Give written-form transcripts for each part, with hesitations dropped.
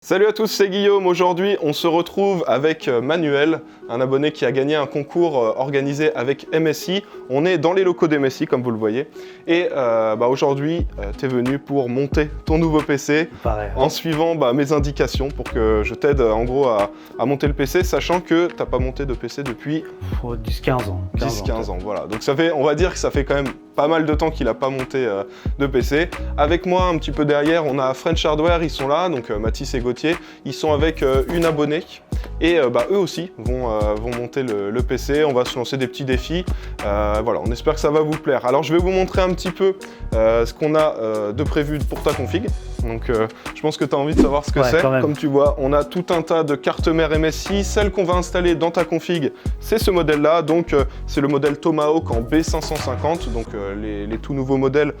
Salut à tous, c'est Guillaume. Aujourd'hui, on se retrouve avec Manuel, un abonné qui a gagné un concours organisé avec MSI. On est dans les locaux d'MSI, comme vous le voyez. Et aujourd'hui, tu es venu pour monter ton nouveau PC en suivant mes indications pour que je t'aide en gros à monter le PC, sachant que tu n'as pas monté de PC depuis 10-15 ans. 10-15 ans, voilà. Donc ça fait, on va dire que ça fait quand même pas mal de temps qu'il n'a pas monté de PC. Avec moi, un petit peu derrière, on a French Hardware, ils sont là, donc Mathis et Gauthier. Ils sont avec une abonnée et eux aussi vont monter le PC. On va se lancer des petits défis. Voilà, on espère que ça va vous plaire. Alors je vais vous montrer un petit peu ce qu'on a de prévu pour ta config. Donc je pense que tu as envie de savoir ce que c'est. Comme tu vois, on a tout un tas de cartes mères MSI. Celle qu'on va installer dans ta config, c'est ce modèle-là. Donc c'est le modèle Tomahawk en B550, donc les tout nouveaux modèles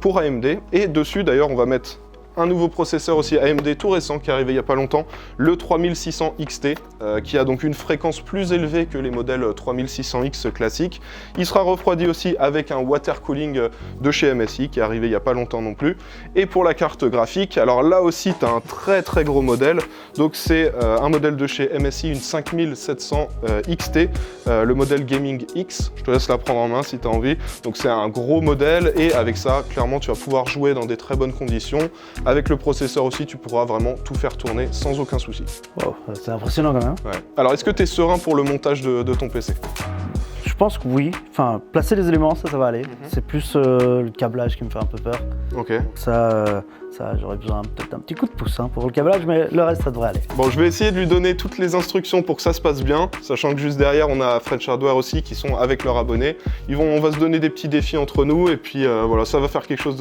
pour AMD. Et dessus, d'ailleurs, on va mettre un nouveau processeur aussi AMD tout récent qui est arrivé il n'y a pas longtemps, le 3600 XT, qui a donc une fréquence plus élevée que les modèles 3600X classiques. Il sera refroidi aussi avec un water cooling de chez MSI qui est arrivé il n'y a pas longtemps non plus. Et pour la carte graphique, alors là aussi tu as un très gros modèle, donc c'est un modèle de chez MSI, une 5700 XT, le modèle Gaming X. Je te laisse la prendre en main si tu as envie. Donc c'est un gros modèle et avec ça, clairement tu vas pouvoir jouer dans des très bonnes conditions. Avec le processeur aussi, tu pourras vraiment tout faire tourner sans aucun souci. Wow, c'est impressionnant quand même. Ouais. Alors, est-ce que tu es serein pour le montage de ton PC? Je pense que oui. Enfin, placer les éléments, ça va aller. C'est plus le câblage qui me fait un peu peur. Ok. Ça j'aurais besoin peut-être d'un petit coup de pouce pour le câblage, mais le reste, ça devrait aller. Bon, je vais essayer de lui donner toutes les instructions pour que ça se passe bien, sachant que juste derrière, on a French Hardware aussi qui sont avec leurs abonnés. On va se donner des petits défis entre nous et puis voilà, ça va faire quelque chose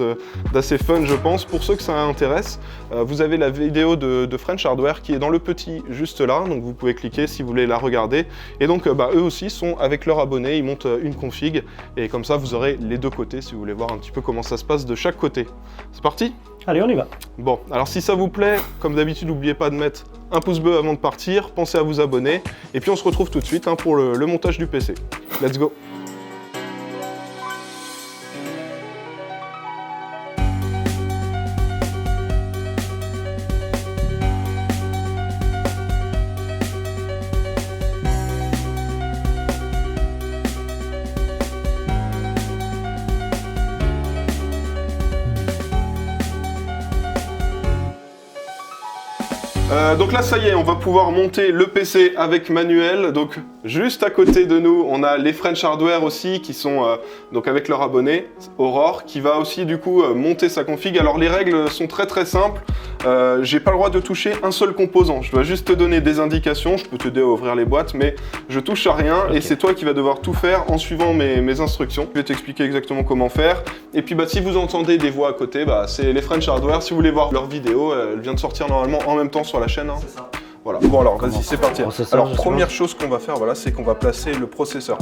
d'assez fun, je pense. Pour ceux que ça intéresse, vous avez la vidéo de French Hardware qui est dans le petit juste là, donc vous pouvez cliquer si vous voulez la regarder. Et donc, eux aussi sont avec leurs abonnés, ils montent une config et comme ça, vous aurez les deux côtés si vous voulez voir un petit peu comment ça se passe de chaque côté. C'est parti ? Allez, on y va. Bon, alors si ça vous plaît, comme d'habitude, n'oubliez pas de mettre un pouce bleu avant de partir, pensez à vous abonner, et puis on se retrouve tout de suite pour le montage du PC. Let's go! Donc là, ça y est, on va pouvoir monter le PC avec Manuel. Donc juste à côté de nous, on a les French Hardware aussi qui sont donc avec leur abonné, Aurore, qui va aussi du coup monter sa config. Alors les règles sont très simples. J'ai pas le droit de toucher un seul composant. Je dois juste te donner des indications. Je peux t'aider à ouvrir les boîtes, mais je touche à rien. Okay. Et c'est toi qui vas devoir tout faire en suivant mes instructions. Je vais t'expliquer exactement comment faire. Et puis si vous entendez des voix à côté, c'est les French Hardware. Si vous voulez voir leur vidéo, elle vient de sortir normalement en même temps sur la chaîne. C'est ça. Voilà. Bon alors, vas-y, c'est parti. Alors, première chose qu'on va faire, voilà, c'est qu'on va placer le processeur.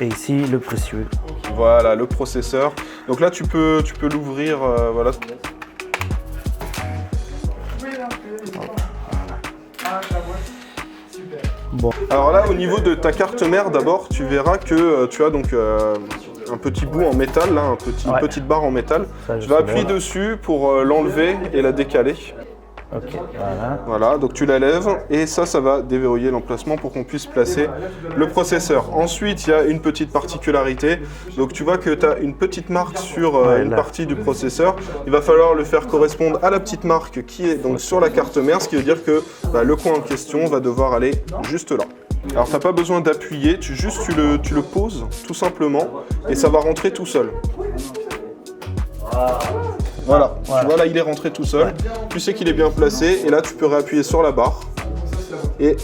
Et ici, le précieux. Voilà, le processeur. Donc là, tu peux l'ouvrir, voilà. Bon. Alors là, au niveau de ta carte mère, d'abord, tu verras que tu as donc un petit bout en métal, là, une petite barre en métal. Je vais appuyer dessus pour l'enlever et la décaler. Ok, voilà, donc tu la lèves et ça va déverrouiller l'emplacement pour qu'on puisse placer le processeur. Ensuite, il y a une petite particularité. Donc tu vois que tu as une petite marque sur une partie du processeur. Il va falloir le faire correspondre à la petite marque qui est donc sur la carte mère, ce qui veut dire que le coin en question va devoir aller juste là. Alors tu n'as pas besoin d'appuyer, tu le poses tout simplement et ça va rentrer tout seul. Voilà, tu vois là il est rentré tout seul, tu sais qu'il est bien placé et là tu peux réappuyer sur la barre et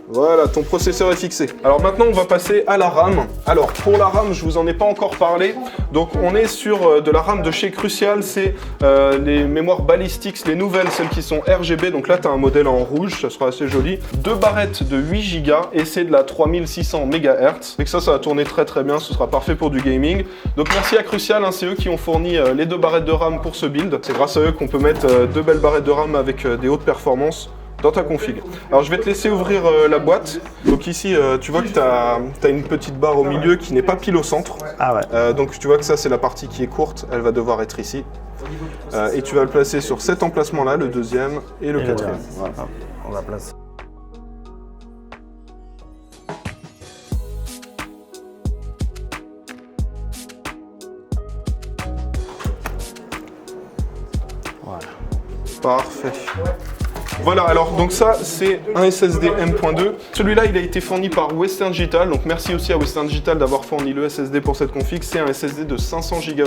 voilà, ton processeur est fixé. Alors maintenant on va passer à la RAM. Alors pour la RAM, je vous en ai pas encore parlé, donc on est sur de la RAM de chez Crucial, c'est les mémoires Ballistix, les nouvelles, celles qui sont RGB, donc là tu as un modèle en rouge, ça sera assez joli. 2 barrettes de 8 Go et c'est de la 3600 MHz, et que ça va tourner très bien, ce sera parfait pour du gaming. Donc merci à Crucial, c'est eux qui ont fourni les 2 barrettes de RAM pour ce build. C'est grâce à eux qu'on peut mettre 2 belles barrettes de RAM avec des hautes performances dans ta config. Alors je vais te laisser ouvrir la boîte. Donc ici tu vois que tu as une petite barre au milieu qui n'est pas pile au centre. Ah ouais. Donc tu vois que ça c'est la partie qui est courte, elle va devoir être ici. Et tu vas le placer sur cet emplacement-là, le deuxième et le quatrième. Voilà, on la place. Voilà. Parfait. Voilà, alors donc ça c'est un SSD M.2. Celui-là il a été fourni par Western Digital, donc merci aussi à Western Digital d'avoir fourni le SSD pour cette config. C'est un SSD de 500 Go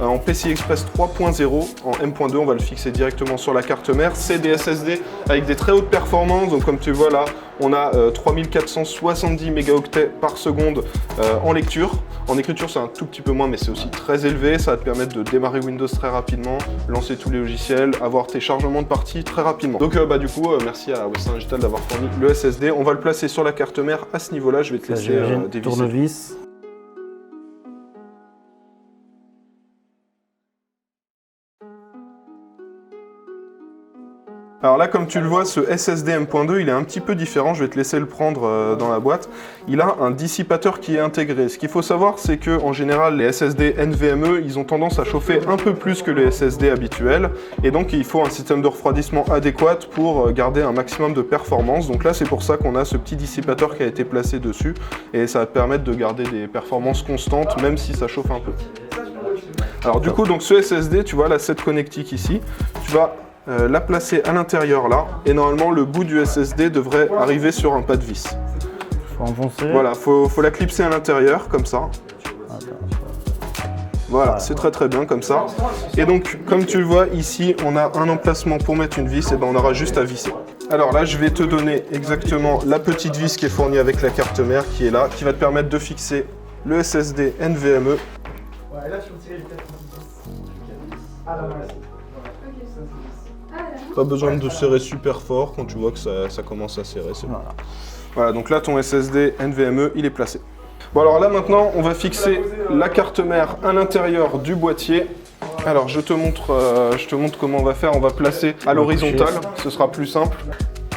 en PCI Express 3.0 en M.2, on va le fixer directement sur la carte mère. C'est des SSD avec des très hautes performances, donc comme tu vois là, on a 3470 mégaoctets par seconde en lecture. En écriture c'est un tout petit peu moins mais c'est aussi très élevé, ça va te permettre de démarrer Windows très rapidement, lancer tous les logiciels, avoir tes chargements de parties très rapidement. Donc du coup, merci à Western Digital d'avoir fourni le SSD. On va le placer sur la carte mère à ce niveau-là, je vais te laisser dévisser. Tournevis. Alors là, comme tu le vois, ce SSD M.2, il est un petit peu différent. Je vais te laisser le prendre dans la boîte. Il a un dissipateur qui est intégré. Ce qu'il faut savoir, c'est que en général, les SSD NVMe, ils ont tendance à chauffer un peu plus que les SSD habituels. Et donc, il faut un système de refroidissement adéquat pour garder un maximum de performance. Donc là, c'est pour ça qu'on a ce petit dissipateur qui a été placé dessus. Et ça va te permettre de garder des performances constantes, même si ça chauffe un peu. Alors du coup, donc ce SSD, tu vois, la 7 connectique ici, tu vas la placer à l'intérieur là, et normalement le bout du SSD devrait arriver sur un pas de vis. Faut enfoncer. Voilà, faut la clipser à l'intérieur comme ça. Voilà, c'est très très bien comme ça. Et donc, comme tu le vois ici, on a un emplacement pour mettre une vis, et ben on aura juste à visser. Alors là, je vais te donner exactement la petite vis qui est fournie avec la carte mère qui est là, qui va te permettre de fixer le SSD NVMe. Ouais, là tu peux tirer le 410. Ah là, voilà. Pas besoin de serrer super fort quand tu vois que ça commence à serrer, c'est bon. Voilà, donc là ton SSD NVMe il est placé. Bon alors là maintenant on va fixer la carte mère à l'intérieur du boîtier. Alors je te montre comment on va faire, on va placer à l'horizontale, ce sera plus simple.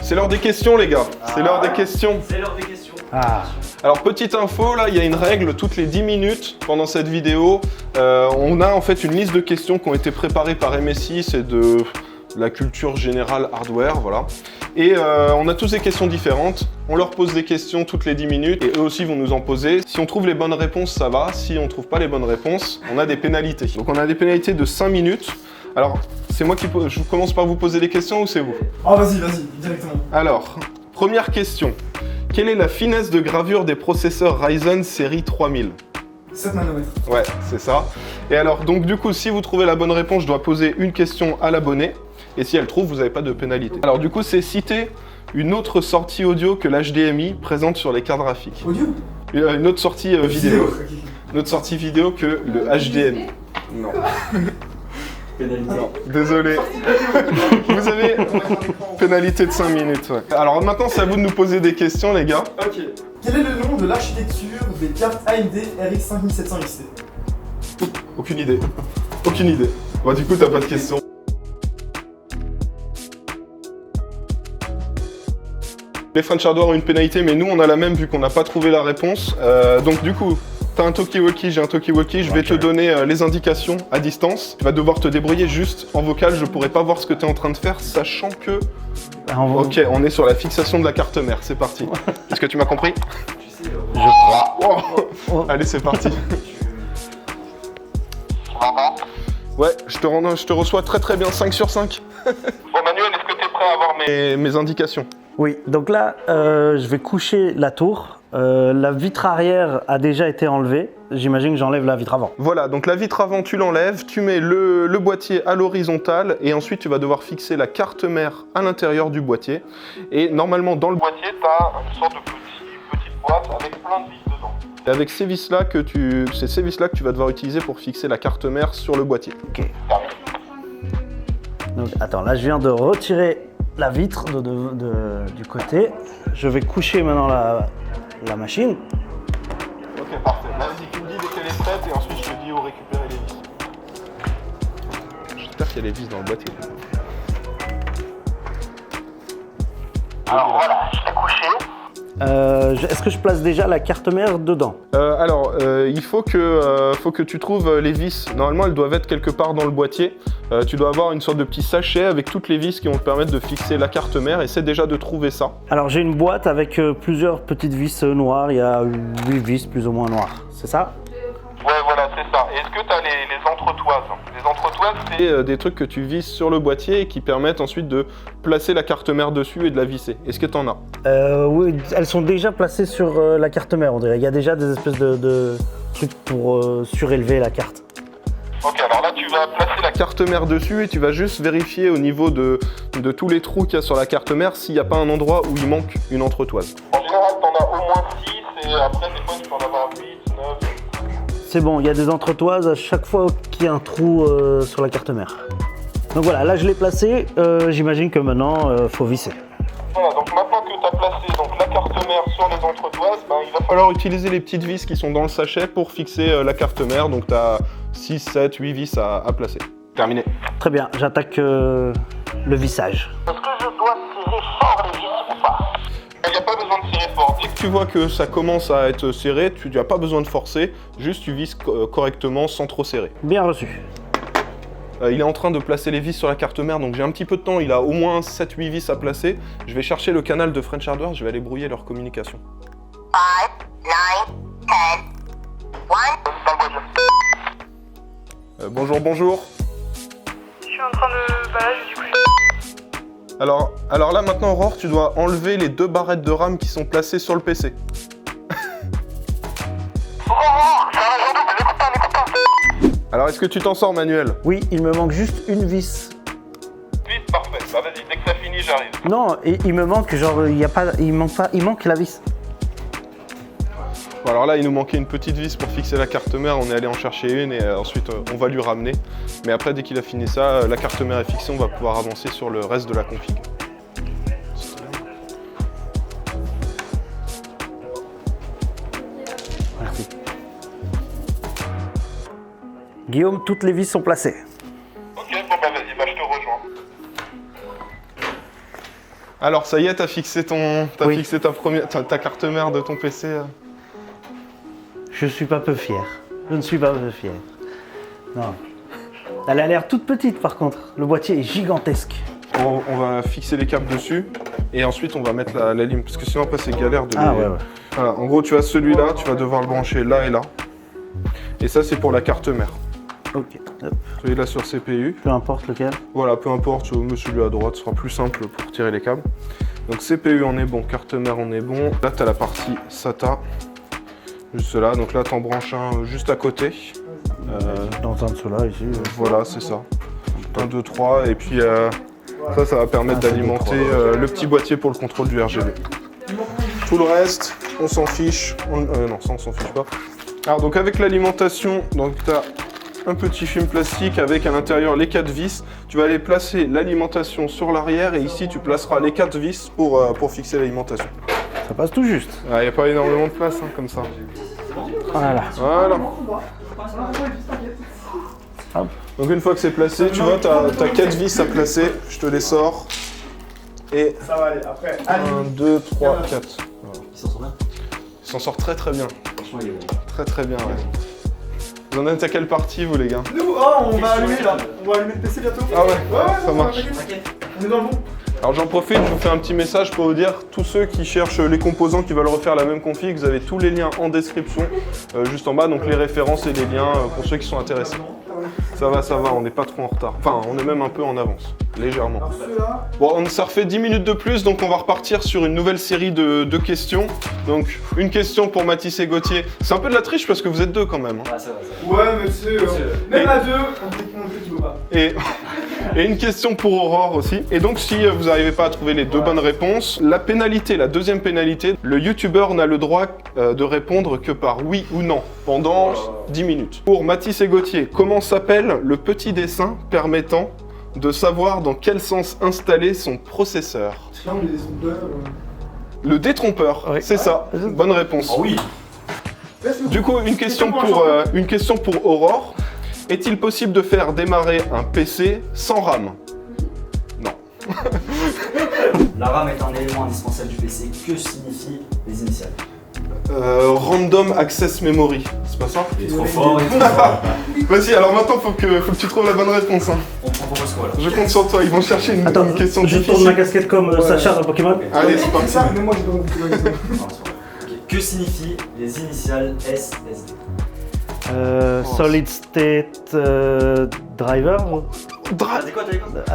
C'est l'heure des questions les gars, c'est l'heure des questions. C'est l'heure des questions. Ah. Alors petite info, là il y a une règle, toutes les 10 minutes pendant cette vidéo, on a en fait une liste de questions qui ont été préparées par MSI, c'est de la culture générale hardware, voilà. Et on a tous des questions différentes, on leur pose des questions toutes les 10 minutes et eux aussi vont nous en poser. Si on trouve les bonnes réponses, ça va, si on trouve pas les bonnes réponses, on a des pénalités. Donc on a des pénalités de 5 minutes. Alors, c'est moi qui je commence par vous poser des questions ou c'est vous? Oh vas-y, directement. Alors, première question. Quelle est la finesse de gravure des processeurs Ryzen série 3000? 7 nanomètres. Ouais, c'est ça. Et alors, donc du coup, si vous trouvez la bonne réponse, je dois poser une question à l'abonné. Et si elle trouve, vous n'avez pas de pénalité. Alors du coup, c'est citer une autre sortie audio que l'HDMI présente sur les cartes graphiques. Audio? Une autre sortie vidéo. Ok. Une autre sortie vidéo que le HDMI. Non. Pénalité. Non, désolé. Vous avez pénalité de 5 minutes. Ouais. Alors maintenant, c'est à vous de nous poser des questions, les gars. Ok. Quel est le nom de l'architecture des cartes AMD RX 5700 XT? Aucune idée. Aucune idée. Bon, du coup, t'as pas de questions. Les French Hardware ont une pénalité, mais nous, on a la même vu qu'on n'a pas trouvé la réponse. Donc du coup, t'as un talkie-walkie, j'ai un talkie-walkie, je vais te donner les indications à distance. Tu vas devoir te débrouiller juste en vocal, je pourrais pas voir ce que tu es en train de faire, sachant que... Ok, on est sur la fixation de la carte mère, c'est parti. Est-ce que tu m'as compris? Je crois. Oh. Allez, c'est parti. Ouais, je te reçois très très bien, 5 sur 5. Bon Manuel, est-ce que tu es prêt à avoir mes indications? Oui, donc là, je vais coucher la tour. La vitre arrière a déjà été enlevée. J'imagine que j'enlève la vitre avant. Voilà, donc la vitre avant, tu l'enlèves, tu mets le boîtier à l'horizontale et ensuite tu vas devoir fixer la carte mère à l'intérieur du boîtier. Et normalement, dans le boîtier, tu as une sorte de petite boîte avec plein de vis dedans. Et avec ces vis-là c'est ces vis-là que tu vas devoir utiliser pour fixer la carte mère sur le boîtier. Ok. Donc attends, là je viens de retirer la vitre du côté. Je vais coucher maintenant la machine. Ok, parfait. Vas-y, tu me dis dès qu'elle est prête et ensuite je te dis où récupérer les vis. J'espère qu'il y a les vis dans le boîtier. Alors voilà, je l'ai couché. Est-ce que je place déjà la carte mère dedans? Il faut que tu trouves les vis. Normalement, elles doivent être quelque part dans le boîtier. Tu dois avoir une sorte de petit sachet avec toutes les vis qui vont te permettre de fixer la carte mère. Essaie déjà de trouver ça. Alors j'ai une boîte avec plusieurs petites vis noires. Il y a 8 vis plus ou moins noires. C'est ça? Ouais, voilà, c'est ça. Est-ce que tu as les entretoises? Les entretoises, c'est des trucs que tu visses sur le boîtier et qui permettent ensuite de placer la carte mère dessus et de la visser. Est-ce que tu en as? Oui, elles sont déjà placées sur la carte mère, on dirait. Il y a déjà des espèces de trucs pour surélever la carte. Ok, alors là, tu vas placer la carte mère dessus et tu vas juste vérifier au niveau de tous les trous qu'il y a sur la carte mère s'il n'y a pas un endroit où il manque une entretoise. En général, tu en as au moins 6 et après, des fois, tu peux en avoir 8, 9... C'est bon, il y a des entretoises à chaque fois qu'il y a un trou sur la carte mère. Donc voilà, là je l'ai placé, j'imagine que maintenant faut visser. Voilà, donc maintenant que tu as placé donc, la carte mère sur les entretoises, il va falloir utiliser les petites vis qui sont dans le sachet pour fixer la carte mère. Donc tu as 6, 7, 8 vis à placer. Terminé. Très bien, j'attaque le vissage. Est-ce que je dois serrer fort les vis ou pas? Il n'y a pas besoin de serrer fort. Dès que tu vois que ça commence à être serré, tu n'as pas besoin de forcer, juste tu visses correctement sans trop serrer. Bien reçu. Il est en train de placer les vis sur la carte mère, donc j'ai un petit peu de temps, il a au moins 7-8 vis à placer. Je vais chercher le canal de French Hardware, je vais aller brouiller leur communication. 5, 9, 10, 1. Bonjour. Je suis en train de... Bah là, du coup... Alors là maintenant Aurore, tu dois enlever les 2 barrettes de RAM qui sont placées sur le PC. Alors est-ce que tu t'en sors Manuel? Oui, il me manque juste une vis. Vis, parfait. Bah vas-y, dès que ça finit, j'arrive. Non, il me manque genre, il manque la vis. Bon, alors là, il nous manquait une petite vis pour fixer la carte mère. On est allé en chercher une et ensuite on va lui ramener. Mais après, dès qu'il a fini ça, la carte mère est fixée, on va pouvoir avancer sur le reste de la config. Merci. Guillaume, toutes les vis sont placées. Ok, bon bah vas-y, bah je te rejoins. Alors ça y est, t'as fixé Oui. fixé ta carte mère de ton PC. Je suis pas peu fier. Je ne suis pas peu fier. Non. Elle a l'air toute petite par contre. Le boîtier est gigantesque. On va fixer les câbles dessus et ensuite on va mettre la lime parce que sinon après c'est galère de Ah les... ouais. Voilà, en gros tu as celui-là, tu vas devoir le brancher là et là. Et ça c'est pour la carte mère. Ok. Hop. Celui-là sur CPU. Peu importe lequel. Voilà, peu importe, celui à droite sera plus simple pour tirer les câbles. Donc CPU on est bon, carte mère on est bon. Là tu as la partie SATA. Juste là, donc là t'en branches un juste à côté. Dans un de ceux-là ici. Voilà, c'est ça. 1, 2, 3, et puis ça va permettre d'alimenter le petit boîtier pour le contrôle du RGB. Tout le reste, on s'en fiche. Non, ça on s'en fiche pas. Alors donc avec l'alimentation, donc tu as un petit film plastique avec à l'intérieur les 4 vis. Tu vas aller placer l'alimentation sur l'arrière et ici tu placeras les 4 vis pour fixer l'alimentation. Ça passe tout juste. Il n'y a pas énormément de place comme ça. Voilà. Voilà. Hop. Donc une fois que c'est placé, tu vois, tu as 4 vis à placer. Je te les sors. Et Ça va aller. Après, 1, 2, 3, 4. Il s'en sort bien. Il s'en sort très très bien. Franchement, il est bon. Très très bien, ouais. Vous en êtes à quelle partie, vous les gars? nous, on va allumer là. On va allumer le PC bientôt. Ah ouais, ça non, marche. t'inquiète. On est dans le bon. Alors j'en profite, je vous fais un petit message pour vous dire, tous ceux qui cherchent les composants, qui veulent refaire la même config, vous avez tous les liens en description, juste en bas, donc les références et les liens pour ceux qui sont intéressés. Ça va, on n'est pas trop en retard. Enfin, on est même un peu en avance, légèrement. Bon, ça refait 10 minutes de plus, donc on va repartir sur une nouvelle série de questions. Donc, une question pour Mathis et Gauthier. C'est un peu de la triche parce que vous êtes deux quand même. Hein. Ah, ça va. Ouais, mais tu sais, même à deux, on fait qu'il vaut pas. Et une question pour Aurore aussi. Et donc, si vous n'arrivez pas à trouver les deux bonnes réponses, la pénalité, la deuxième pénalité, le youtubeur n'a le droit de répondre que par oui ou non pendant 10 minutes. Pour Mathis et Gauthier, comment s'appelle le petit dessin permettant de savoir dans quel sens installer son processeur? Là, on est des trompeurs. Le détrompeur, Oui. c'est ça. Bonne réponse. Oh oui. Du coup, une question pour Aurore. Est-il possible de faire démarrer un PC sans RAM? Non. La RAM est un élément indispensable du PC. Que signifient les initiales? Random Access Memory, c'est pas ça? Il est trop fort, il est trop fort. Vas-y, alors maintenant faut que tu trouves la bonne réponse. Hein. On propose quoi là? Je compte sur toi, ils vont chercher une Attends, question je difficile. tourne ma casquette comme Sacha dans Pokémon. Allez, c'est parti. Ça, mais moi j'ai pas compris la question. Non, c'est pas vrai. Ok. Que signifient les initiales SSD? Solid State Driver. T'as dit quoi?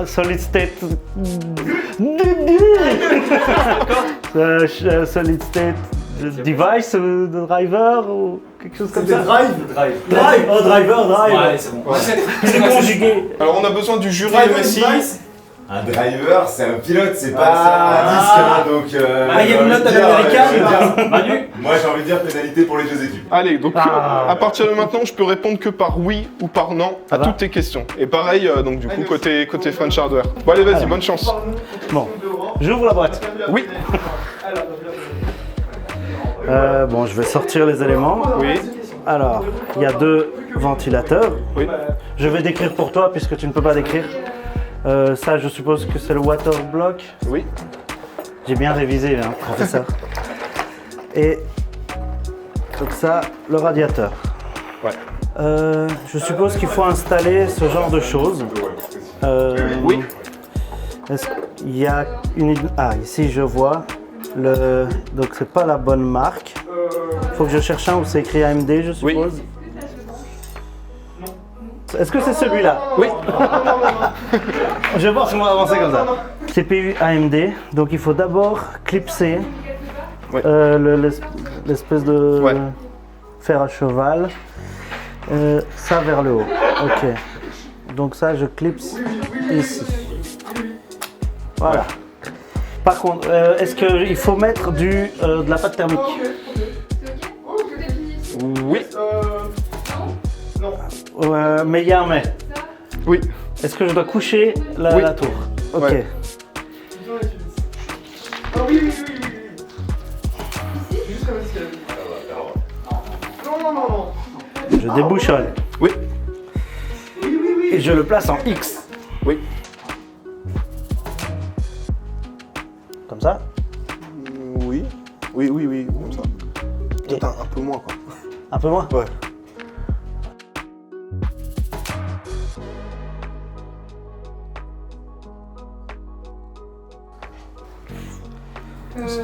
Solid State. Solid State Device Driver ou quelque chose comme C'était ça. Drive. Drive. Oh, Driver, Drive. Ouais, c'est bon. C'est conjugué. Alors on a besoin du jury Drive MSI. device. Un driver, c'est un pilote, c'est pas Ah, un disque, hein, donc... il y a une note à l'américaine. Manu? Moi j'ai envie de dire pénalité pour les deux équipes. Allez, donc Ah. à partir de maintenant, je peux répondre que par oui ou par non à Ça va toutes tes questions. Et pareil, donc du coup, côté French Hardware. Bon allez, vas-y, bonne chance. Bon, j'ouvre la boîte. Oui, Bon, je vais sortir les éléments. oui, Alors, il y a 2 ventilateurs. oui. Je vais décrire pour toi puisque tu ne peux pas décrire. Ça, je suppose que c'est le water block. Oui. J'ai bien révisé, hein, professeur. Et donc ça, le radiateur. Ouais. Je suppose qu'il faut installer ce genre de choses. Oui. Est-ce qu'il y a une... Ah, ici je vois. Donc c'est pas la bonne marque. Faut que je cherche un où c'est écrit AMD, je suppose. Est-ce que c'est celui-là? Oui. Je vais voir si on va avancer comme ça. CPU AMD, donc il faut d'abord clipser Ouais. l'espèce de Ouais. fer à cheval. Ça vers le haut. Ok. Donc ça, je clipse ici. Voilà. Par contre, est-ce qu'il faut mettre de la pâte thermique? Oui. Mais il y a un mais. Oui. Est-ce que je dois coucher la, Oui. la tour? Ok. Ouais. Ah oui, oui, oui, oui, oui. Juste comme escalier. Non. Je débouchonne. Oui. Et je le place en X. Oui. Comme ça? Oui. Oui, comme ça. Peut-être un peu moins, quoi. Un peu moins? Ouais.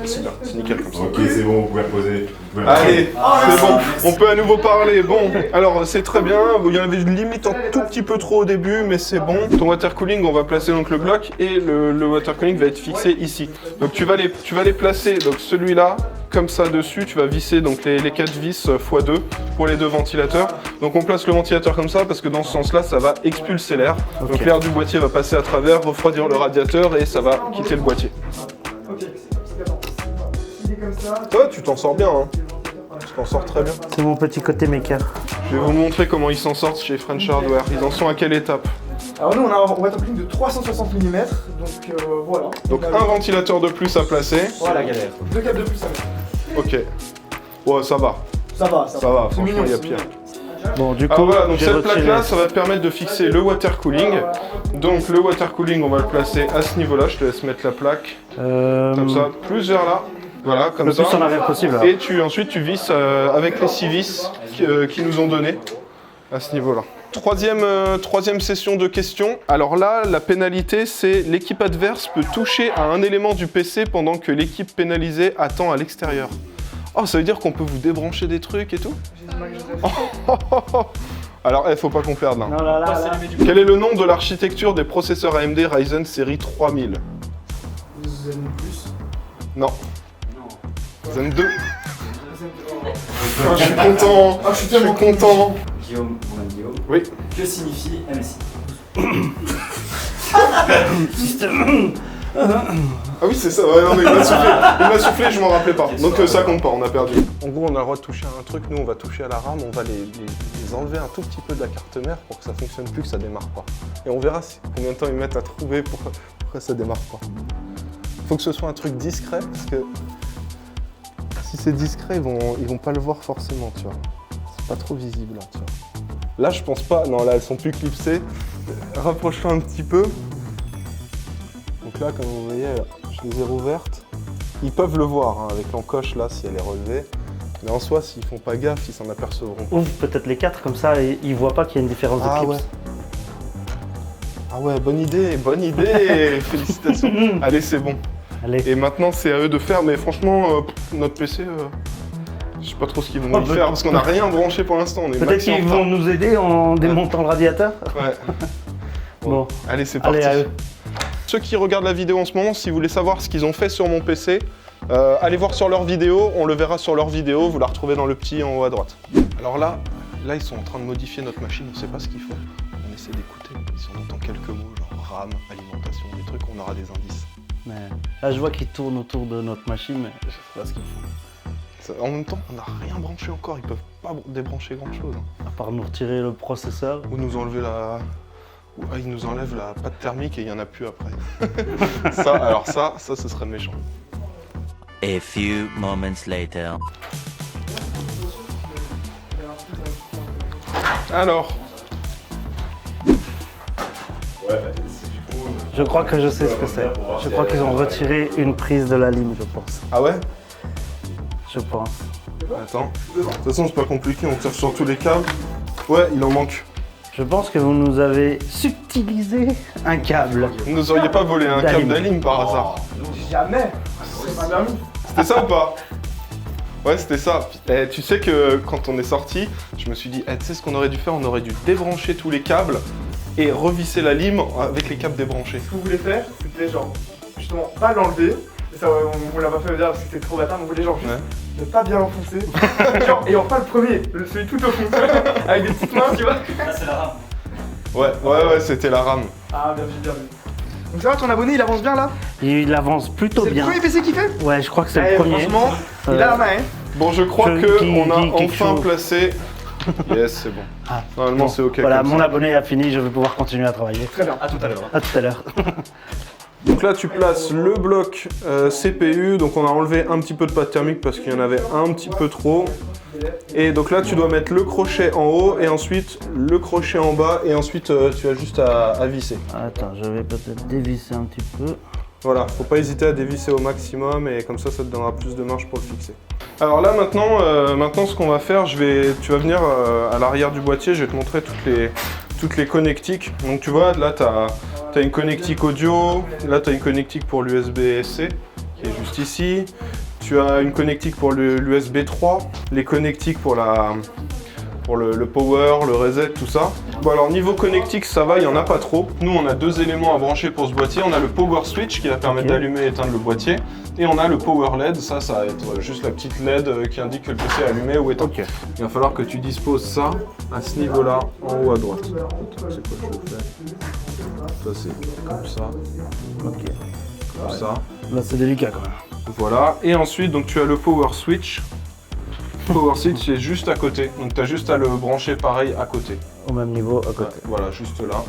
C'est bien, c'est nickel comme ça. Ok, c'est bon, vous pouvez reposer. Vous pouvez Allez, reposer. c'est bon, on peut à nouveau parler. Bon, alors c'est très bien, il y en avait une limite un tout petit peu trop au début, mais c'est bon. Ton water cooling, on va placer donc le bloc et le water cooling va être fixé ici. Donc tu vas les placer, donc celui-là, comme ça dessus, tu vas visser donc les 4 vis x2 pour les 2 ventilateurs. Donc on place le ventilateur comme ça parce que dans ce sens-là, ça va expulser l'air. Donc l'air du boîtier va passer à travers, refroidir le radiateur et ça va quitter le boîtier. Ok, attends. S'il est comme ça. Toi, tu t'en sors bien, hein. Tu t'en sors très bien. C'est mon petit côté maker. Je vais vous montrer comment ils s'en sortent chez French Hardware. Ils en sont à quelle étape? Alors nous on a un water cooling de 360 mm, donc voilà. Donc On a un ventilateur de plus à placer. Voilà, galère. 2 câbles de plus à mettre. Ok. Ouais, ça va. Ça va. Ça va, C'est franchement, mignon, il y a c'est pire. mignon. Bon, du coup, Alors voilà, donc j'ai cette retiré. plaque-là, ça va te permettre de fixer le water cooling. Donc le water cooling, on va le placer à ce niveau-là. Je te laisse mettre la plaque. Comme ça, plus vers là. Voilà, comme le ça. plus en arrière possible. alors. Et ensuite, tu visses avec les 6 vis qu'ils nous ont donné à ce niveau-là. Troisième session de questions. Alors là, la pénalité, c'est l'équipe adverse peut toucher à un élément du PC pendant que l'équipe pénalisée attend à l'extérieur. Oh, ça veut dire qu'on peut vous débrancher des trucs et tout? Alors, faut pas qu'on perde là. Non, là. Quel est le nom de l'architecture des processeurs AMD Ryzen série 3000? Zen plus. Non. Zen 2. Ah, je suis content. Ah, je suis tellement content. Guillaume, mon ami Guillaume. Oui. Que signifie MSI? Ah oui, c'est ça, ouais, non, mais il m'a soufflé, je m'en rappelais pas. Donc ça compte pas, on a perdu. En gros, on a le droit de toucher à un truc, nous on va toucher à la RAM, on va les enlever un tout petit peu de la carte mère pour que ça fonctionne plus, que ça démarre pas. Et on verra combien de temps ils mettent à trouver pour que ça démarre pas. Faut que ce soit un truc discret, parce que si c'est discret, ils vont pas le voir forcément, tu vois. C'est pas trop visible, là, tu vois. Là, je pense pas, non, là, elles sont plus clipsées. Rapproche-toi un petit peu. Donc là, comme vous voyez, je Je les ai rouvertes. Ils peuvent le voir hein, avec l'encoche là si elle est relevée. Mais en soi, s'ils font pas gaffe, ils s'en apercevront. Ouvre peut-être les 4 comme ça et ils voient pas qu'il y a une différence de clips. Ouais. Ah ouais, bonne idée, félicitations. Allez, c'est bon. Allez. Et maintenant, c'est à eux de faire, mais franchement, notre PC, je sais pas trop ce qu'ils vont nous faire, parce qu'on n'a rien branché pour l'instant, on est Peut-être maxi en qu'ils retard. vont nous aider en démontant le radiateur. Ouais. Bon. Allez, c'est parti. Allez, à eux. Ceux qui regardent la vidéo en ce moment, si vous voulez savoir ce qu'ils ont fait sur mon PC, allez voir sur leur vidéo, on le verra sur leur vidéo, vous la retrouvez dans le petit en haut à droite. Alors là, ils sont en train de modifier notre machine, on ne sait pas ce qu'ils font. On essaie d'écouter, si on entend quelques mots, genre RAM, alimentation, des trucs, on aura des indices. Mais là, je vois qu'ils tournent autour de notre machine, mais je sais pas ce qu'ils font. En même temps, on n'a rien branché encore, ils peuvent pas débrancher grand chose. À part nous retirer le processeur. Ou nous enlever la... Ou ils nous enlèvent la pâte thermique et il n'y en a plus après. ça, ce serait méchant. A few moments later. Alors, Je crois que je sais ce que c'est. Je crois qu'ils ont retiré une prise de la lime, je pense. ah ouais? Je pense. Attends. De toute façon, c'est pas compliqué, on tire sur tous les câbles. Ouais, il en manque. Je pense que vous nous avez subtilisé un câble. Vous nous auriez pas volé un câble d'Alim par hasard? Jamais. C'est pas permis. C'était ça ou pas? Ouais, c'était ça. Et tu sais que quand on est sorti, je me suis dit, tu sais ce qu'on aurait dû faire? On aurait dû débrancher tous les câbles et revisser la lime avec les câbles débranchés. Ce que vous voulez faire, c'était genre, justement, pas l'enlever. Et ça, on l'a pas fait dire parce que c'était trop bâtard, mais on voulait genre juste ne pas bien l'enfoncer. Genre, et pas le premier, celui tout au fond. Avec des petites mains, tu vois. Là, c'est la rame. Ouais, c'était la rame. Ah, bien vu, bien vu. Donc ça va, ton abonné, il avance bien là? Il avance plutôt C'est le bien. premier PC qu'il fait? Ouais, je crois que c'est Eh, le premier. franchement, il a la main, hein. Bon, je crois Qui- qu'on a quelque enfin chose. placé... Yes, c'est bon. Ah, Normalement, bon, c'est OK. Voilà, comme mon ça. abonné a fini, je vais pouvoir continuer à travailler. Très bien. À tout à l'heure. À tout à l'heure. Donc là, tu places le bloc CPU. Donc on a enlevé un petit peu de pâte thermique parce qu'il y en avait un petit peu trop. Et donc là, tu dois mettre le crochet en haut et ensuite le crochet en bas. Et ensuite, tu as juste à visser. Attends, je vais peut-être dévisser un petit peu. Voilà, faut pas hésiter à dévisser au maximum et comme ça te donnera plus de marge pour le fixer. Alors là maintenant ce qu'on va faire, tu vas venir à l'arrière du boîtier, je vais te montrer toutes les connectiques. Donc tu vois, là tu as une connectique audio, là tu as une connectique pour l'USB-C qui est juste ici. Tu as une connectique pour l'USB 3, les connectiques pour le power, le reset, tout ça. Bon alors niveau connectique ça va, il n'y en a pas trop. Nous on a deux éléments à brancher pour ce boîtier. On a le power switch qui va permettre d'allumer et éteindre le boîtier. Et on a le power LED, ça va être juste la petite LED qui indique que le PC est allumé ou éteint. Ok. Il va falloir que tu disposes ça à ce niveau-là, en haut à droite. Attends, c'est quoi je fais? Ça c'est comme ça, Ok. comme ça. Là, c'est délicat quand même. Voilà. Et ensuite donc tu as le power switch. Power switch c'est juste à côté, donc tu as juste à le brancher pareil à côté. Au même niveau, à côté. Voilà, juste là.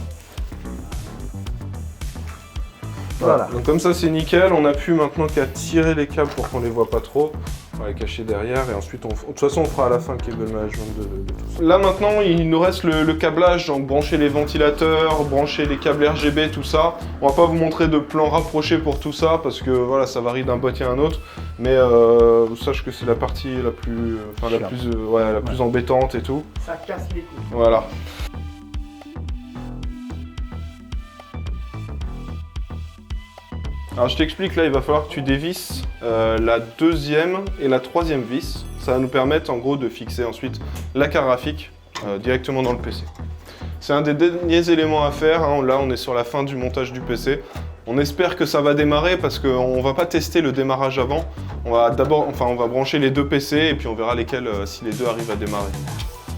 Voilà. Donc comme ça c'est nickel, on n'a plus maintenant qu'à tirer les câbles pour qu'on les voit pas trop. On va les cacher derrière et ensuite de toute façon on fera à la fin le cable management de tout ça. Là maintenant il nous reste le câblage, donc brancher les ventilateurs, brancher les câbles RGB, tout ça. On va pas vous montrer de plan rapproché pour tout ça parce que voilà ça varie d'un boîtier à un autre. Mais sache que c'est la partie la plus, plus embêtante et tout. Ça casse les couilles. Voilà. Alors je t'explique, là il va falloir que tu dévisses la deuxième et la troisième vis. Ça va nous permettre en gros de fixer ensuite la carte graphique directement dans le PC. C'est un des derniers éléments à faire, hein. Là on est sur la fin du montage du PC. On espère que ça va démarrer parce qu'on va pas tester le démarrage avant. On va d'abord, on va brancher les deux PC et puis on verra lesquels si les deux arrivent à démarrer.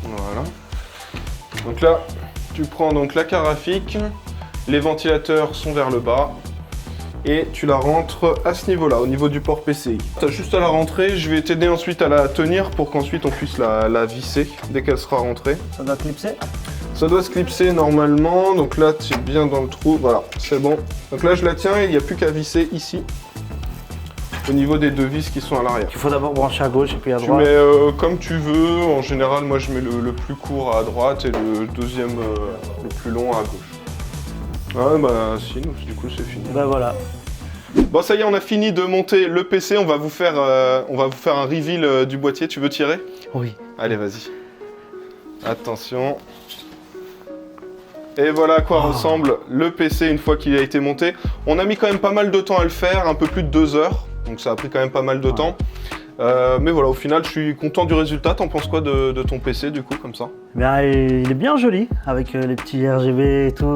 Voilà. Donc là, tu prends donc la carte graphique, les ventilateurs sont vers le bas. Et tu la rentres à ce niveau-là, au niveau du port PCI. Tu as juste à la rentrer, je vais t'aider ensuite à la tenir pour qu'ensuite on puisse la visser dès qu'elle sera rentrée. Ça doit clipser? Ça doit se clipser normalement, donc là tu es bien dans le trou, voilà, c'est bon. Donc là je la tiens et il n'y a plus qu'à visser ici, au niveau des deux vis qui sont à l'arrière. Il faut d'abord brancher à gauche et puis à Tu droite. mets comme tu veux, en général moi je mets le plus court à droite et le deuxième le plus long à gauche. Ah bah si, donc, du coup c'est fini. Bah voilà. Bon ça y est, on a fini de monter le PC, on va vous faire un reveal du boîtier, tu veux tirer? Oui. Allez, vas-y. Attention. Et voilà à quoi ressemble le PC une fois qu'il a été monté. On a mis quand même pas mal de temps à le faire, un peu plus de 2 heures, donc ça a pris quand même pas mal de temps. Mais voilà, au final, je suis content du résultat. T'en penses quoi de ton PC, du coup, comme ça? Bien, il est bien joli, avec les petits RGB et tout.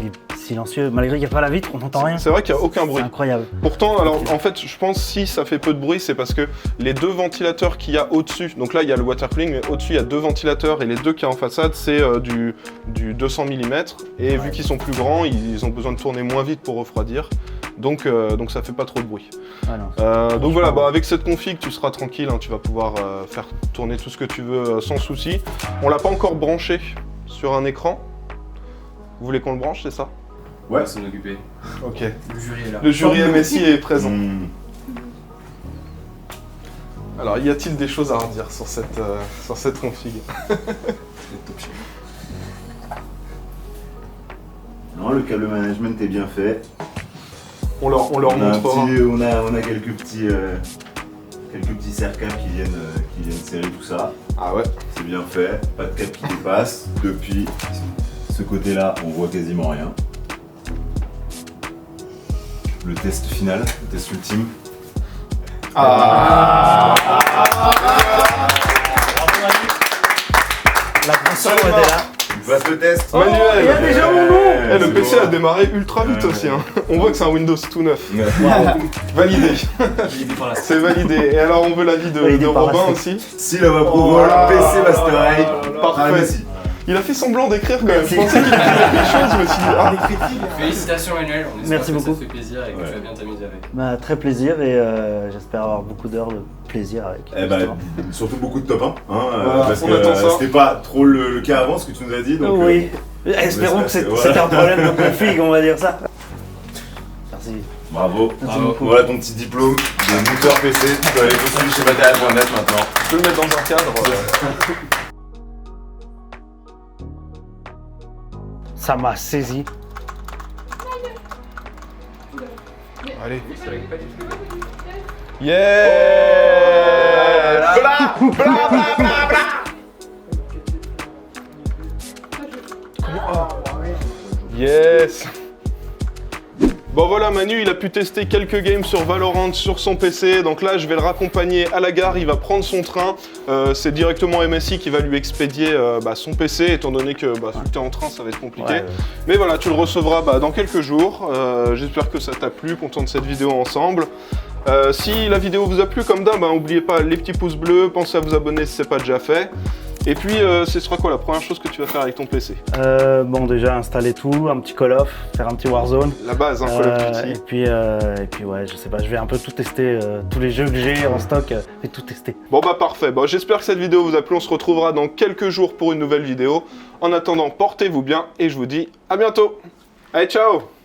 Il est silencieux, malgré qu'il n'y a pas la vitre, on n'entend rien. C'est vrai qu'il n'y a aucun bruit. C'est incroyable. Pourtant, alors en fait, je pense si ça fait peu de bruit, c'est parce que les 2 ventilateurs qu'il y a au-dessus, donc là il y a le water cooling, mais au-dessus il y a 2 ventilateurs et les 2 qu'il y a en façade, c'est du 200 mm. Et vu qu'ils sont plus grands, ils ont besoin de tourner moins vite pour refroidir. Donc ça fait pas trop de bruit. Donc voilà, avec cette config, tu seras tranquille, hein, tu vas pouvoir faire tourner tout ce que tu veux sans souci. On l'a pas encore branché sur un écran. Vous voulez qu'on le branche, c'est ça? Ouais. S'en occuper. Ok. Le jury est là. Le jury MSI est présent. Hmm. Alors, y a-t-il des choses à redire sur cette config? Non, le câble management est bien fait. On leur montrera. On a quelques petits serre-câbles qui viennent serrer tout ça. Ah ouais. C'est bien fait, pas de câble qui dépasse. Depuis ce côté-là, on voit quasiment rien. Le test final, le test ultime. La console était là. Tu passes le test. Manuel. Il y a déjà mon nom. Le PC a démarré ultra vite aussi. Hein. On voit que c'est un Windows tout neuf. Validé. C'est validé. Et alors, on veut l'avis de Robin aussi. Si le PC Master Race. Parfait. Il a fait semblant d'écrire quand même. Je pensais qu'il écrivait quelque chose, je me suis dit, Félicitations Manuel, on espère Merci que beaucoup. ça te fait plaisir et que tu vas bien t'amuser avec. Très plaisir et j'espère avoir beaucoup d'heures de plaisir avec. Surtout beaucoup de top 1, hein, parce on attend que ça. c'était pas trop le cas avant, ce que tu nous as dit. Donc, Oui, espérons que c'était un problème de config, on va dire ça. Merci. Bravo. Merci beaucoup. Voilà ton petit diplôme de monteur PC. Tu peux aller postuler chez Material.net maintenant. je peux le mettre dans un cadre. Ça m'a saisi. Allez. Yeah. Bla, bla, bla, bla, bla. Yes. Bon voilà, Manu il a pu tester quelques games sur Valorant sur son PC, donc là je vais le raccompagner à la gare, il va prendre son train, c'est directement MSI qui va lui expédier son PC, étant donné que si tu es en train ça va être compliqué. Ouais. Mais voilà, tu le recevras dans quelques jours, j'espère que ça t'a plu, content de cette vidéo ensemble. Si la vidéo vous a plu comme d'hab, n'oubliez pas les petits pouces bleus, pensez à vous abonner si c'est pas déjà fait. Et puis, ce sera quoi la première chose que tu vas faire avec ton PC? Déjà installer tout, un petit Call of, faire un petit Warzone. La base, Call of Duty. Et puis ouais, je sais pas, je vais un peu tout tester, tous les jeux que j'ai en stock, je vais tout tester. Bon parfait, j'espère que cette vidéo vous a plu, on se retrouvera dans quelques jours pour une nouvelle vidéo. En attendant, portez-vous bien et je vous dis à bientôt. Allez, ciao!